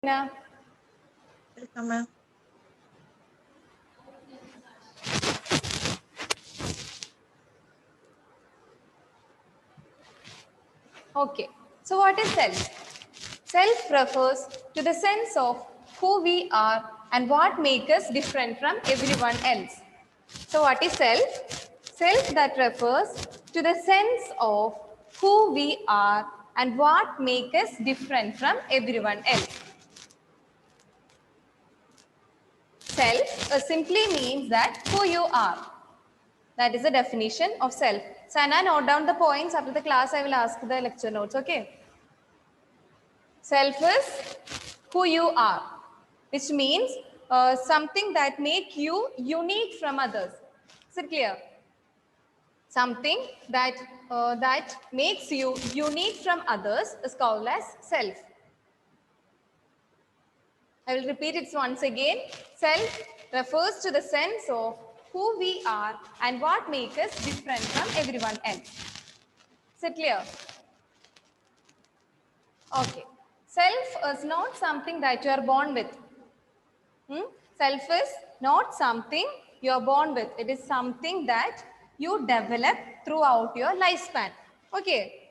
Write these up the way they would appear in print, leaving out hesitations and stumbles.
Welcome, ma'am. Okay, so what is self? Self refers to the sense of who we are and what makes us different from everyone else. So what is self? Self that refers to the sense of who we are and what makes us different from everyone else. Self simply means that who you are. That is the definition of self. Sana, note down the points. After the class, I will ask the lecture notes, okay? Self is who you are, which means something that make you unique from others. Is it clear? Something that makes you unique from others is called as self. I will repeat it once again. Self refers to the sense of who we are and what makes us different from everyone else. Is it clear? Okay. Self is not something that you are born with. Self is not something you are born with. It is something that you develop throughout your lifespan. Okay.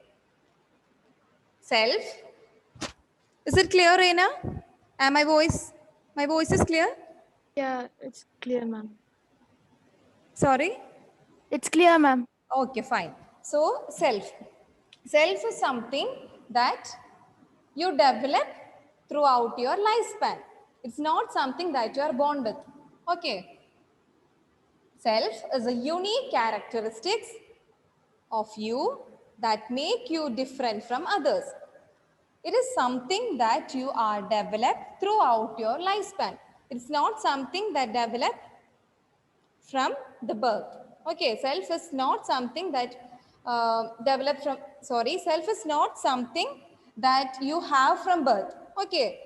Self. Is it clear, Reena? Am my voice is clear? Yeah, it's clear, ma'am. Sorry? It's clear, ma'am. Okay, fine. So, self. Self is something that you develop throughout your lifespan. It's not something that you are born with. Okay. Self is a unique characteristics of you that make you different from others. It is something that you are developed throughout your lifespan. It's not something that developed from the birth. Okay, self is not something that self is not something that you have from birth. Okay,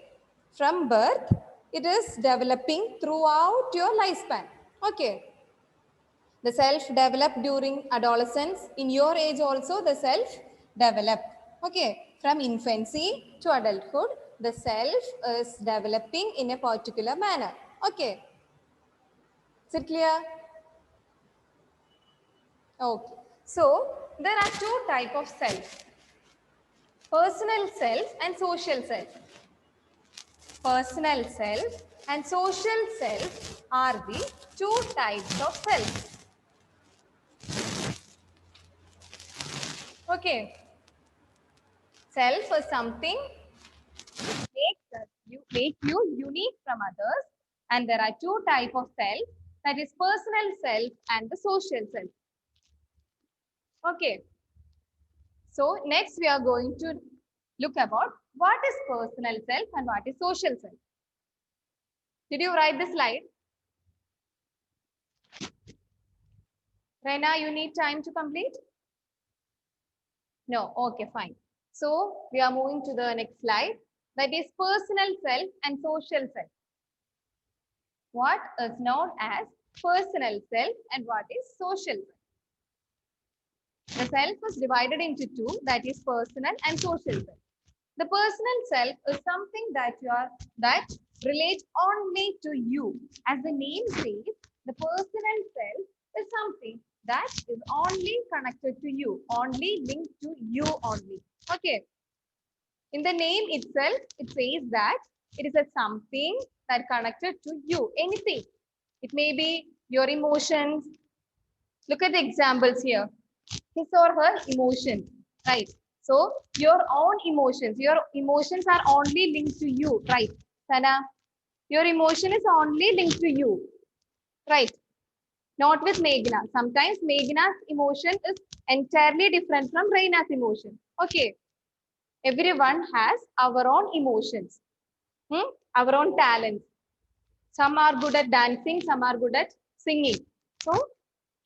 from birth, it is developing throughout your lifespan. Okay, the self developed during adolescence. In your age also, the self developed. Okay, from infancy to adulthood, the self is developing in a particular manner. Okay, is it clear? Okay. So there are two types of self. Personal self and social self. Personal self and social self are the two types of self. Okay. Self is something make you unique from others, and there are two types of self, that is personal self and the social self. Okay. So next we are going to look about what is personal self and what is social self. Did you write the slide? Rena, you need time to complete? No, okay, fine. So we are moving to the next slide. That is personal self and social self. What is known as personal self and what is social self? The self is divided into two, that is personal and social self. The personal self is something that relates only to you. As the name says, the personal self is something that is only connected to you, only linked to you only. Okay. In the name itself, it says that it is a something that connected to you, anything. It may be your emotions. Look at the examples here. His or her emotion, right? So your emotions are only linked to you, right? Sana, your emotion is only linked to you, right? Not with Meghna. Sometimes Meghna's emotion is entirely different from Reina's emotion. Okay. Everyone has our own emotions, our own talents. Some are good at dancing, some are good at singing. So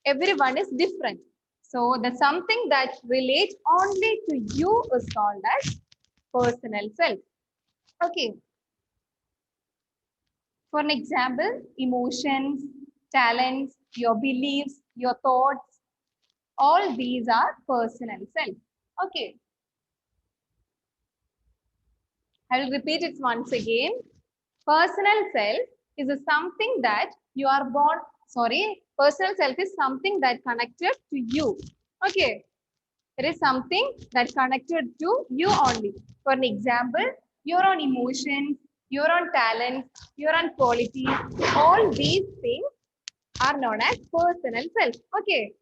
everyone is different. So the something that relates only to you is called as personal self. Okay. For an example, emotions, talents, your beliefs, your thoughts, all these are personal self. Okay. I will repeat it once again. Personal self is a something that you are born. Sorry, personal self is something that connected to you. Okay, it is something that connected to you only. For an example, your own emotions, your own talents, your own qualities, all these things are known as personal self. Okay,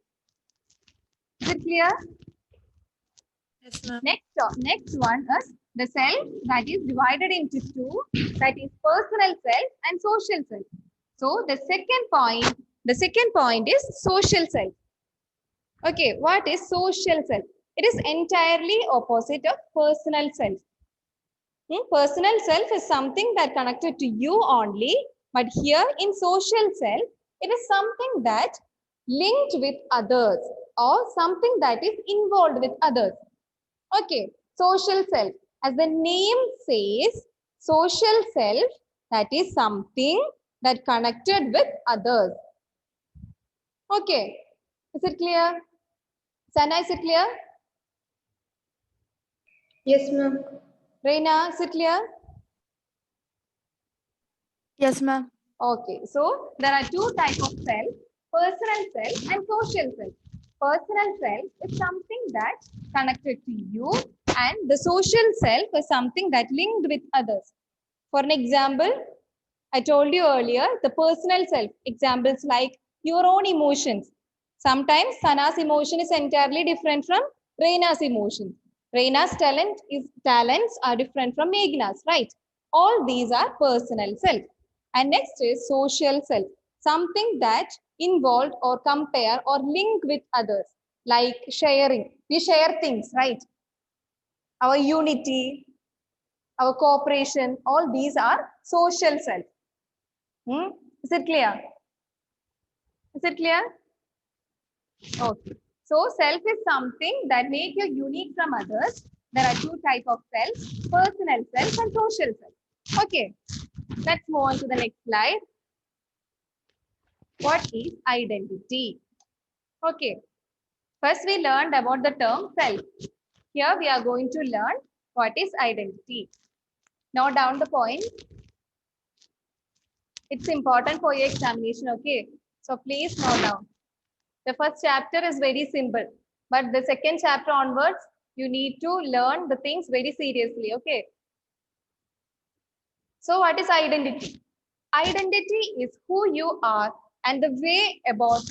is it clear? Yes, ma'am. Next one is the self that is divided into two, that is personal self and social self. So the second point is social self. Okay, what is social self? It is entirely opposite of personal self. Personal self is something that connected to you only, but here in social self, it is something that linked with others or something that is involved with others. Okay, social self. As the name says, social self, that is something that connected with others. Okay, is it clear? Sana, is it clear? Yes, ma'am. Reina, is it clear? Yes, ma'am. Okay, so there are two types of self, personal self and social self. Personal self is something that connected to you and the social self is something that linked with others. For an example, I told you earlier, the personal self, examples like your own emotions. Sometimes Sana's emotion is entirely different from Reina's emotion. Reina's talents are different from Meghna's, right? All these are personal self. And next is social self, something that involved or compare or link with others, like sharing. We share things, right? Our unity, our cooperation, all these are social self. Is it clear? Is it clear? Okay. So self is something that make you unique from others. There are two types of self, personal self and social self. Okay. Let's move on to the next slide. What is identity? Okay. First we learned about the term self. Here we are going to learn what is identity. Note down the point. It's important for your examination, okay? So please note down. The first chapter is very simple, but the second chapter onwards, you need to learn the things very seriously, okay? So what is identity? Identity is who you are and the way about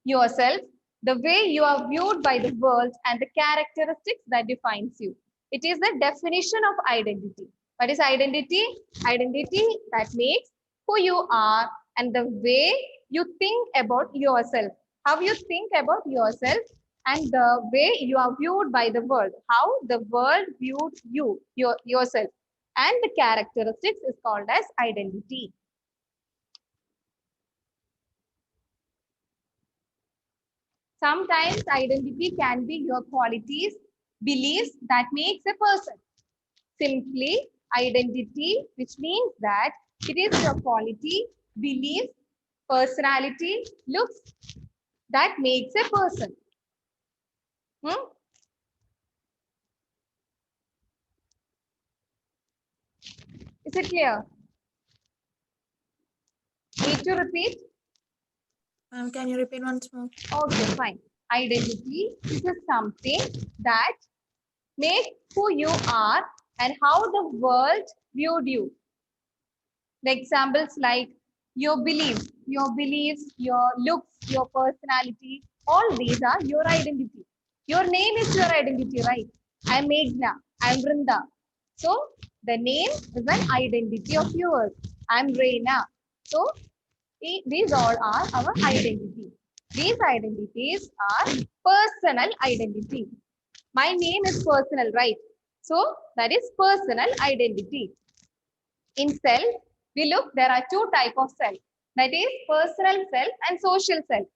yourself, the way you are viewed by the world and the characteristics that defines you. It is the definition of identity. What is identity? Identity that makes who you are and the way you think about yourself. How you think about yourself and the way you are viewed by the world. How the world viewed yourself. And the characteristics is called as identity. Sometimes identity can be your qualities, beliefs that makes a person. Simply identity, which means that it is your quality, beliefs, personality, looks that makes a person. Is it clear? Need to repeat? Can you repeat once more? Okay, fine. Identity is something that makes who you are and how the world viewed you. The examples like your beliefs, your looks, your personality, all these are your identity. Your name is your identity, right? I'm Meghna, I'm Vrinda. So the name is an identity of yours. I'm Reina. So these all are our identity. These identities are personal identity. My name is personal, right? So that is personal identity. In self, we look, there are two types of self. That is personal self and social self.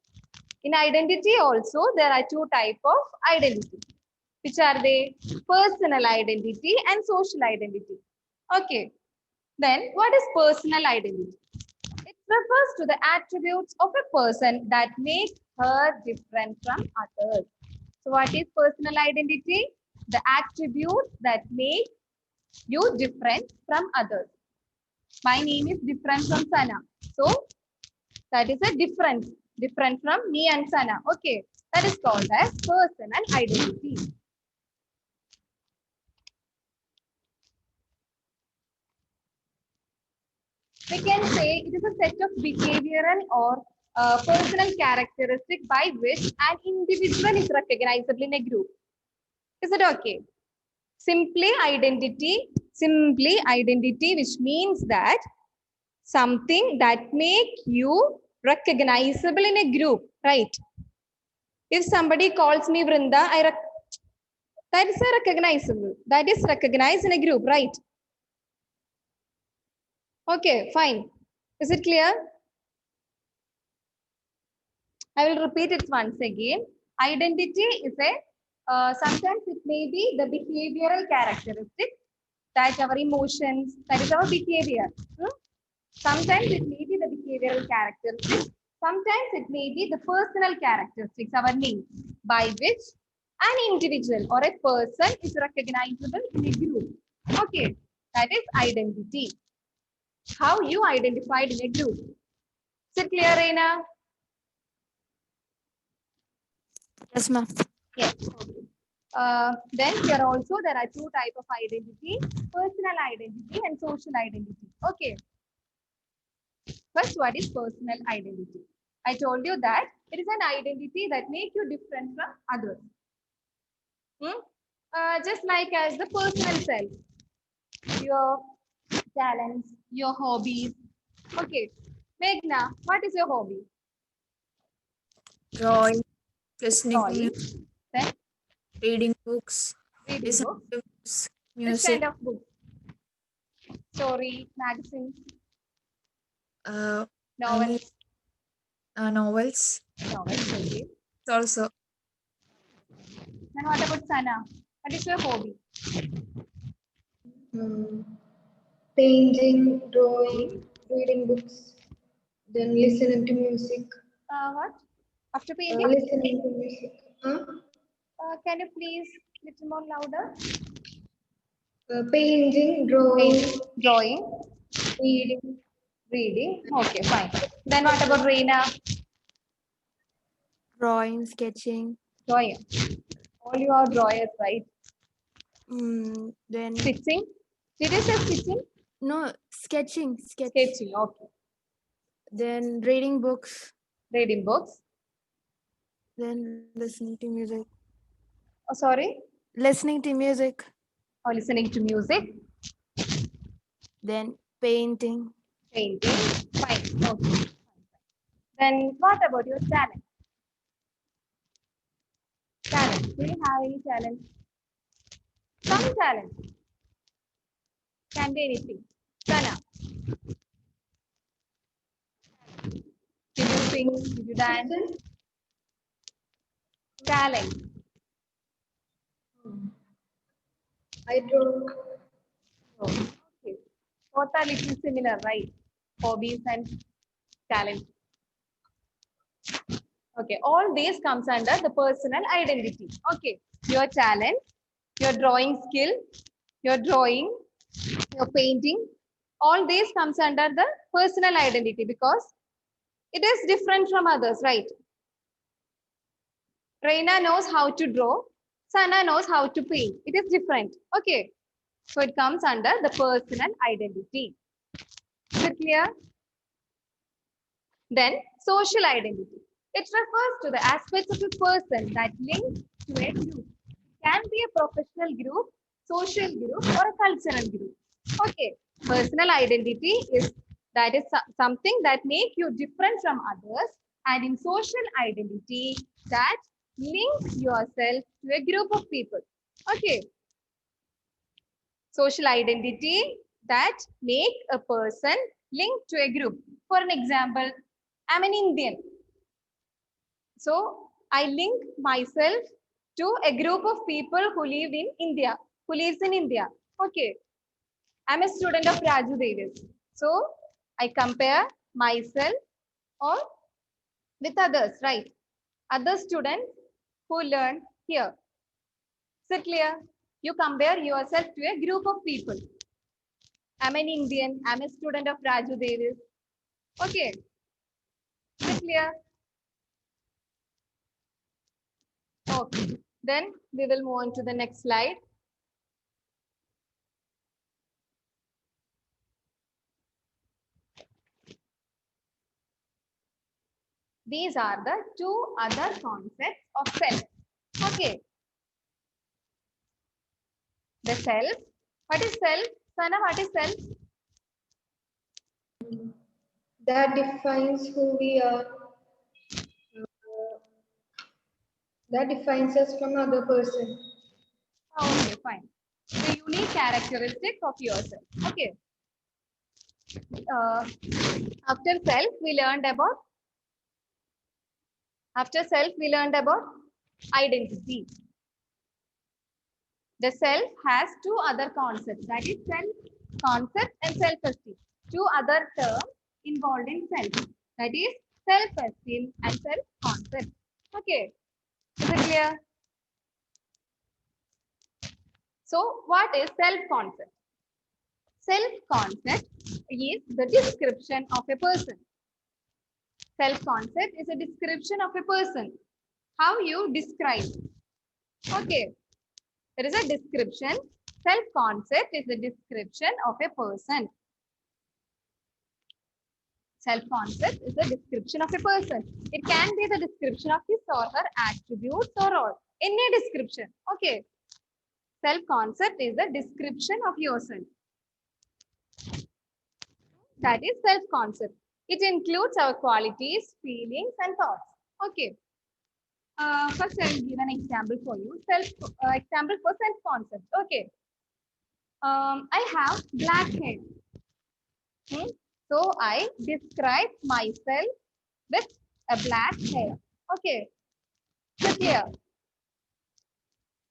In identity also, there are two types of identity. Which are they? Personal identity and social identity. Okay. Then what is personal identity? It refers to the attributes of a person that make her different from others. So what is personal identity? The attributes that make you different from others. My name is different from Sana. So that is a difference, different from me and Sana. Okay, that is called as personal identity. We can say it is a set of behavioral or personal characteristic by which an individual is recognizable in a group. Is it okay? Simply identity, which means that something that make you recognizable in a group, right? If somebody calls me Vrinda, that is a recognizable. That is recognized in a group, right? Okay, fine. Is it clear? I will repeat it once again. Identity is sometimes it may be the behavioral characteristic that our emotions, that is our behavior. Sometimes it may be the behavioral characteristics. Sometimes it may be the personal characteristics, our needs, by which an individual or a person is recognizable in a group. Okay, that is identity. How you identified in a group. Is it clear, Reina? Yes, ma'am. Yes. Okay. Then here also there are two types of identity, personal identity and social identity. Okay. First, what is personal identity? I told you that it is an identity that makes you different from others. Just like as the personal self, your talents, your hobbies. Okay. Meghna, what is your hobby? Drawing, listening to Drawing. music, Then reading books, reading listening books. to books, Which music, kind of book? Story, magazine, uh, I need novels. novels Novels, okay. also. Then what about Sana? What is your hobby? Painting, drawing, reading books, then listening to music. What? After painting? Listening to music. Can you please little more louder? Painting, drawing, Painting, drawing, reading. reading. Okay, fine. Then what about Reina? Drawing, sketching. Drawing. All you are drawers, right? Then Stitching. Did you say stitching? no sketching. Sketching. Okay. Then reading books. Reading books. Then listening to music. Oh, sorry. Listening to music. Or listening to music. Then painting. Painting. Fine. Okay. Then what about your talent? Talent. Do you have any talent? Some talent. Can be anything. Sana. Did you sing? Did you dance? Talent. I draw. Okay. Both are little similar, right? Hobbies and talent. Okay. All these comes under the personal identity. Okay. Your talent, your drawing skill, your drawing, your painting, all these comes under the personal identity because it is different from others, right? Reina knows how to draw. Sana knows how to paint. It is different. Okay. So it comes under the personal identity. Is it clear? Then social identity. It refers to the aspects of a person that link to a group. It can be a professional group, social group, or a cultural group. Okay. Personal identity is something that make you different from others, and in social identity that links yourself to a group of people. Okay. Social identity that make a person linked to a group. For an example, I'm an Indian. So I link myself to a group of people who live in India, who lives in India. Okay. I'm a student of Raju Davis. So I compare myself or with others, right? Other students who learn here. Is it clear? You compare yourself to a group of people. I'm an Indian. I'm a student of Raju Davis. Okay. Is it clear? Okay. Then we will move on to the next slide. These are the two other concepts of self. Okay. The self. What is self? Sana, what is self? That defines who we are. That defines us from other person. Okay, fine. The unique characteristic of yourself. Okay. Uh, after self, we learned about. After self, we learned about identity. The self has two other concepts, that is self-concept and self-esteem. Two other terms involved in self, that is self-esteem and self-concept. Okay, is it clear? So, what is self-concept? Self-concept is the description of a person. Self-concept is a description of a person. How you describe. Okay. There is a description. Self-concept is the description of a person. Self-concept is the description of a person. It can be the description of his or her attributes or all. Any description. Okay. Self-concept is the description of yourself. That is self-concept. It includes our qualities, feelings, and thoughts. Okay. First, I will give an example for you. Example for self-concept. Okay. I have black hair. So I describe myself with a black hair. Okay. So clear.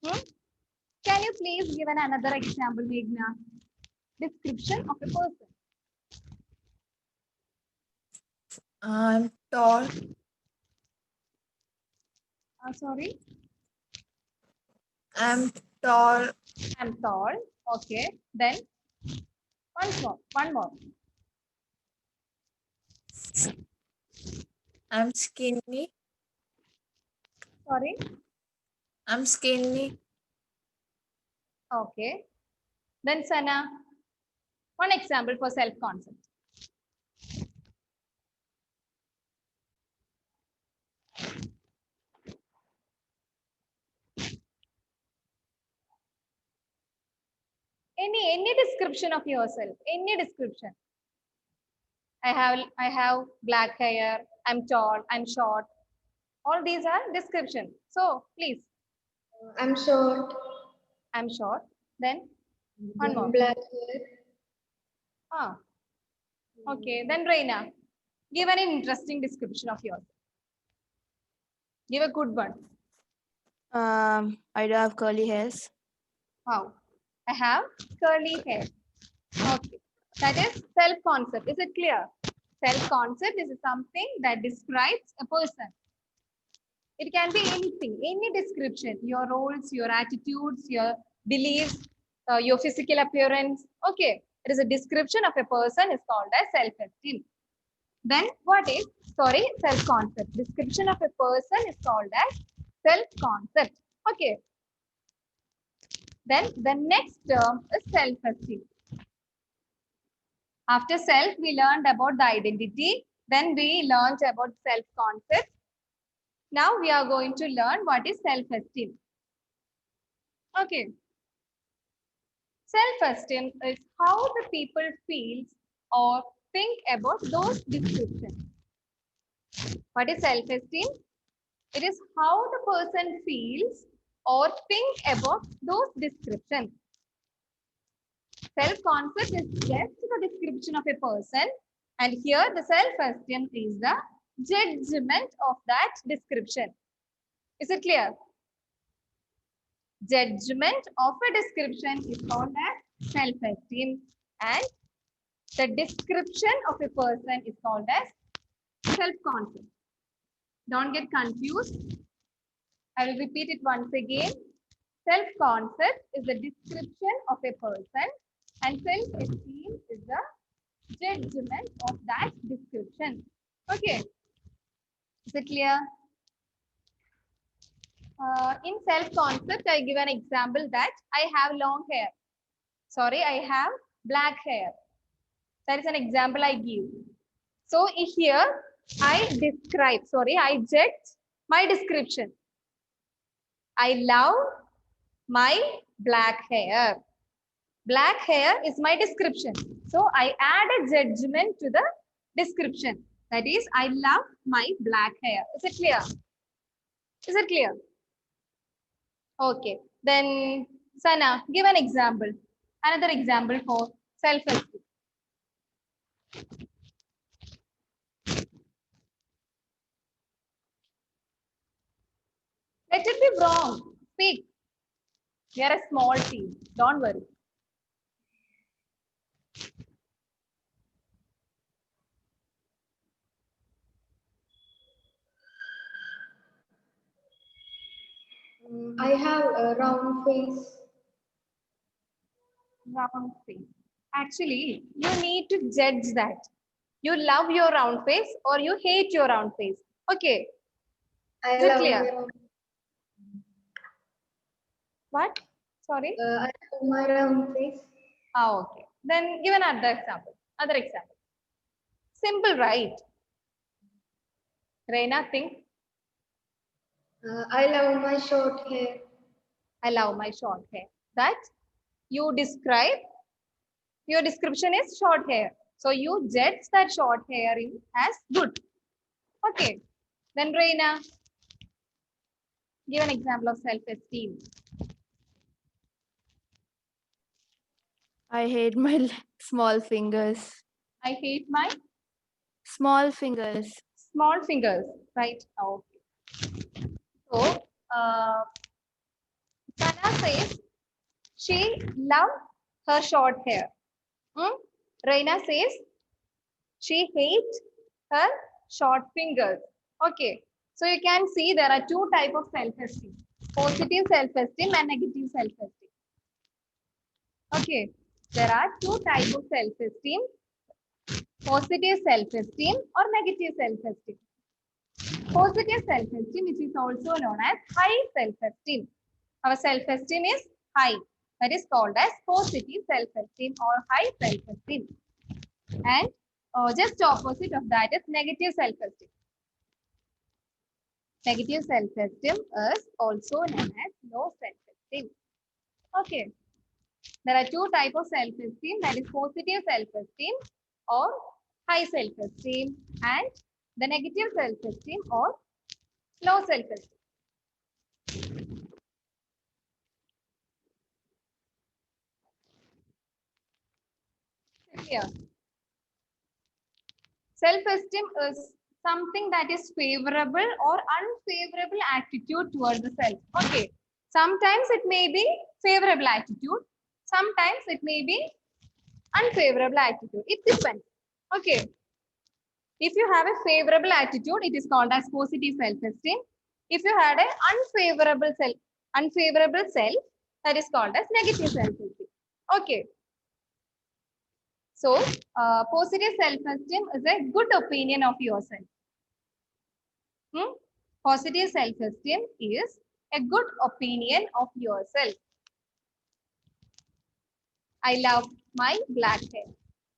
Can you please give another example, Meghna? Description of a person. I'm tall. Sorry. I'm tall. I'm tall. Okay. Then one more. I'm skinny. Sorry. I'm skinny. Okay. Then Sana, one example for self-concept. Any description of yourself. Any description. I have black hair. I'm tall. I'm short. All these are description. So please. I'm short. I'm short. Then one more. Black hair. Ah. Okay. Then Reina, give an interesting description of yours. Give a good one. I do have curly hairs. Wow. I have curly hair. Okay. That is self-concept. Is it clear? Self-concept is something that describes a person. It can be anything, any description, your roles, your attitudes, your beliefs, your physical appearance. Okay. It is a description of a person is called as self-esteem. Then what is, self-concept. Description of a person is called as self-concept. Okay. Then the next term is self-esteem. After self, we learned about the identity. Then we learned about self-concept. Now we are going to learn what is self-esteem. Okay. Self-esteem is how the people feels or think about those descriptions. What is self-esteem? It is how the person feels or think about those descriptions. Self-concept is just the description of a person, and here the self-esteem is the judgment of that description. Is it clear? Judgment of a description is called as self-esteem, and the description of a person is called as self-concept. Don't get confused. I will repeat it once again. Self-concept is the description of a person and self-esteem is the judgment of that description. Okay, is it clear? In self-concept, I give an example that I have long hair. Sorry, I have black hair. That is an example I give. So here I judge my description. I love my black hair. Black hair is my description. So I add a judgment to the description. That is, I love my black hair. Is it clear? Is it clear? Okay. Then, Sana, give an example. Another example for self-esteem. Let it be wrong. Speak. We are a small team. Don't worry. I have a round face. Round face. Actually, you need to judge that. You love your round face or you hate your round face. Okay. I Is it love clear? my round. What? Sorry. I love my round face. Okay. Then give another example. Other example. Simple, right? Reina, think. I love my short hair. I love my short hair. That you describe. Your description is short hair. So you judge that short hair as good. Okay. Then Reina, give an example of self-esteem. I hate my small fingers. I hate my Small fingers. small fingers. Right. Okay. So Sana says she loves her short hair. Reina says she hates her short fingers. Okay. So you can see there are two types of self-esteem. Positive self-esteem and negative self-esteem. Okay. There are two types of self-esteem. Positive self-esteem or negative self-esteem. Positive self-esteem, which is also known as high self-esteem. Our self-esteem is high. That is called as positive self-esteem or high self-esteem. And just opposite of that is negative self-esteem. Negative self-esteem is also known as low self-esteem. Okay. There are two types of self-esteem, that is positive self-esteem or high self-esteem and the negative self-esteem or low self-esteem. Here. Self-esteem is something that is favorable or unfavorable attitude towards the self. Okay. Sometimes it may be favorable attitude. Sometimes it may be unfavorable attitude. It depends. Okay. If you have a favorable attitude, it is called as positive self-esteem. If you had an unfavorable self, that is called as negative self-esteem. Okay. So, positive self-esteem is a good opinion of yourself. Positive self-esteem is a good opinion of yourself. I love my black hair.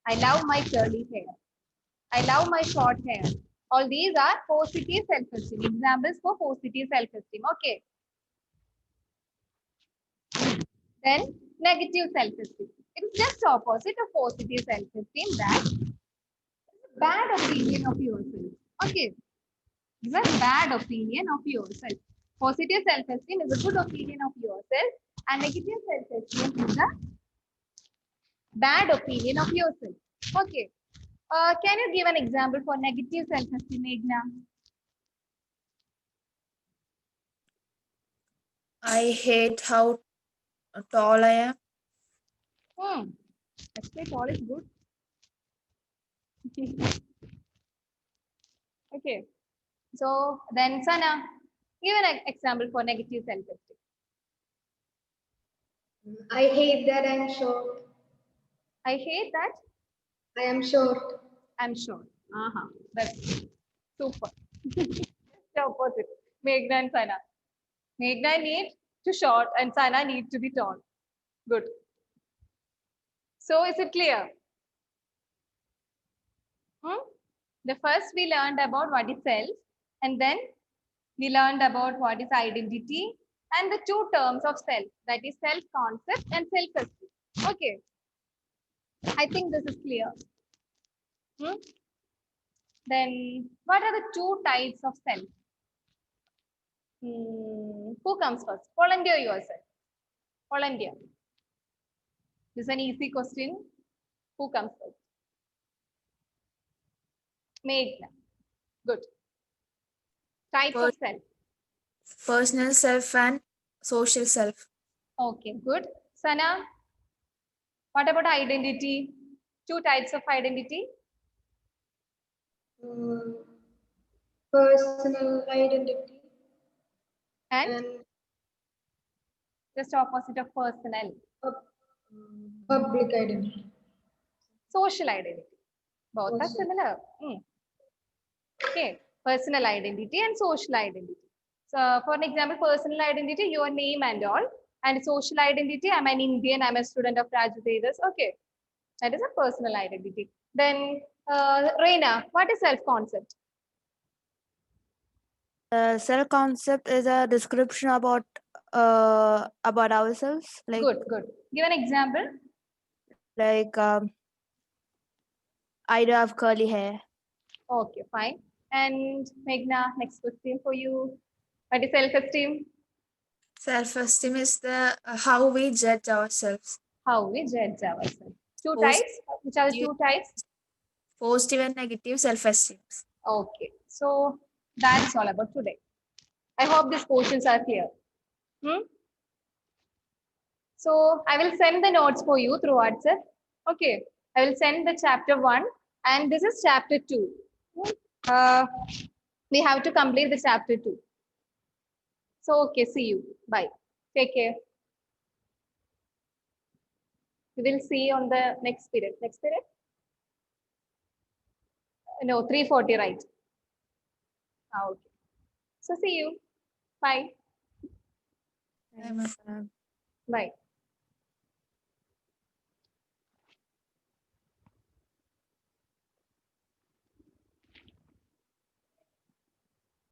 I love my curly hair. I love my short hair. All these are positive self-esteem. Examples for positive self-esteem. Okay. Then negative self-esteem. It is just opposite of positive self-esteem, that bad opinion of yourself. Okay. It's a bad opinion of yourself. Positive self-esteem is a good opinion of yourself and negative self-esteem is a bad opinion of yourself. Okay. Can you give an example for negative self-esteem, Meghna? I hate how tall I am. Actually, tall is good. Okay. So then, Sana, give an example for negative self-esteem. I hate that I'm short. I hate that I am short. I'm short. That's super. The opposite. Meghna and Sana. Meghna need to short and Sana need to be tall. Good. So is it clear? The first we learned about what is self, and then we learned about what is identity and the two terms of self, that is self-concept and self-esteem. Okay. I think this is clear. Then what are the two types of self? Who comes first? Volunteer yourself. Volunteer. This is an easy question. Who comes first? Meghna. Good. Types of self. Personal self and social self. Okay, good. Sana, what about identity? Two types of identity. Personal identity And and just opposite of personal. public identity. Social identity. Both are Social. similar. Okay, personal identity and social identity. So, for an example, personal identity, your name and all, and social identity, I'm an Indian, I'm a student of Raju Vedas. Okay, that is a personal identity. Then, Reina, what is self-concept? Self concept is a description about ourselves, like Good, good. Give an example. like I do have curly hair. Okay, fine. And Meghna, next question for you. What is self-esteem? Self-esteem is the how we judge ourselves. How we judge ourselves. Two Post- types. Which are the two types? Positive and negative self-esteem. Okay, so that's all about today. I hope these portions are clear. So I will send the notes for you through WhatsApp. Okay, I will send the chapter 1 and this is chapter 2. We have to complete the chapter 2. So, okay, see you. Bye. Take care. We will see on the next period. Next period? No, 3:40, right? Okay. So, see you. Bye. Bye. Bye.